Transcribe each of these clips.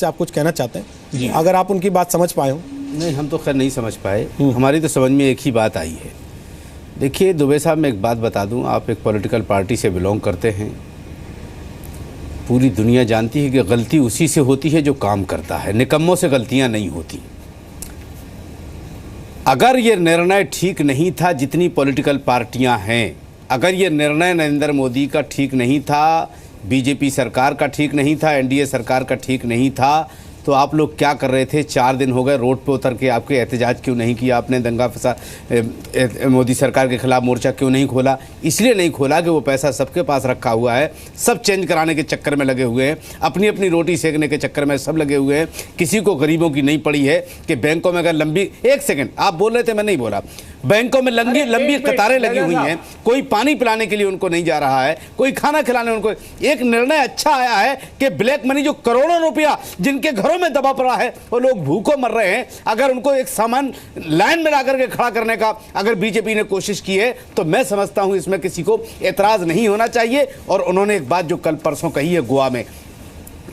से आप कुछ कहना चाहते हैं जी। अगर आप उनकी बात समझ पाए हो? नहीं, हम तो खैर नहीं समझ पाए। हमारी तो समझ में एक ही बात आई है। देखिए दुबे साहब, मैं एक बात बता दूं, आप एक पॉलिटिकल पार्टी से बिलोंग करते हैं। पूरी दुनिया जानती है कि गलती उसी से होती है जो काम करता है, निकम्मों से गलतियां नहीं होती। अगर ये निर्णय ठीक नहीं था, जितनी पॉलिटिकल पार्टियां हैं, अगर ये निर्णय नरेंद्र मोदी का ठीक नहीं था, बीजेपी सरकार का ठीक नहीं था, एनडीए सरकार का ठीक नहीं था, तो आप लोग क्या कर रहे थे? 4 दिन हो गए रोड पे उतर के आपके एहतजाज क्यों नहीं किया आपने? दंगा फसाद मोदी सरकार के खिलाफ मोर्चा क्यों नहीं खोला? इसलिए नहीं खोला कि वो पैसा सबके पास रखा हुआ है, सब चेंज कराने के चक्कर में लगे हुए हैं, अपनी अपनी रोटी सेकने के चक्कर में सब लगे हुए हैं। किसी को गरीबों की नहीं पड़ी है कि बैंकों में अगर लंबी, एक सेकंड आप बोल रहे थे, मैं नहीं बोला, बैंकों में लंबी कतारें लगी हुई हैं, कोई पानी पिलाने के लिए उनको नहीं जा रहा है, कोई खाना खिलाने उनको। एक निर्णय अच्छा आया है कि ब्लैक मनी, जो करोड़ों रुपया जिनके घरों में दबा पड़ा है, वो लोग भूखों मर रहे हैं, अगर उनको एक सामान लाइन में लाकर के खड़ा करने का अगर बीजेपी ने कोशिश की है, तो मैं समझता हूं इसमें किसी को एतराज नहीं होना चाहिए। और उन्होंने एक बात जो कल परसों कही है गोवा में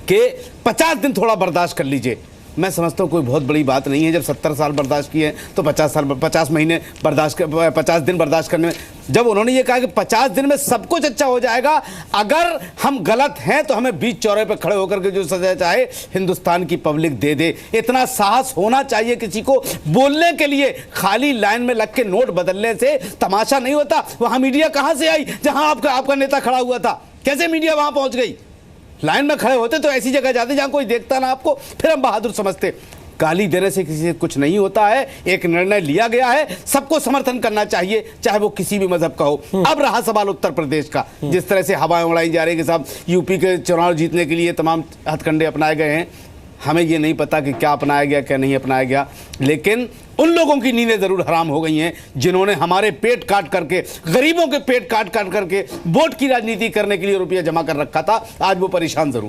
कि 50 दिन थोड़ा बर्दाश्त कर लीजिए, मैं समझता हूँ कोई बहुत बड़ी बात नहीं है। जब 70 साल बर्दाश्त किए तो 50 महीने बर्दाश्त, 50 दिन बर्दाश्त करने में, जब उन्होंने ये कहा कि 50 दिन में सब कुछ अच्छा हो जाएगा, अगर हम गलत हैं तो हमें बीच चौराहे पर खड़े होकर के जो सजा चाहे हिंदुस्तान की पब्लिक दे दे। इतना साहस होना चाहिए किसी को बोलने के लिए। खाली लाइन में लग के नोट बदलने से तमाशा नहीं होता। वहां मीडिया कहां से आई जहां आपका नेता खड़ा हुआ था? कैसे मीडिया वहां पहुंच गई? लाइन में खड़े होते तो ऐसी जगह जाते जहां कोई देखता ना आपको, फिर हम बहादुर समझते। गाली देने से किसी से कुछ नहीं होता है। एक निर्णय लिया गया है, सबको समर्थन करना चाहिए, चाहे वो किसी भी मजहब का हो। अब रहा सवाल उत्तर प्रदेश का, जिस तरह से हवाएं उड़ाई जा रही है कि साहब यूपी के चुनाव जीतने के लिए तमाम हथकंडे अपनाए गए हैं। हमें ये नहीं पता कि क्या अपनाया गया क्या नहीं अपनाया गया, लेकिन उन लोगों की नींदें जरूर हराम हो गई हैं जिन्होंने हमारे पेट काट करके, गरीबों के पेट काट करके वोट की राजनीति करने के लिए रुपया जमा कर रखा था। आज वो परेशान जरूर।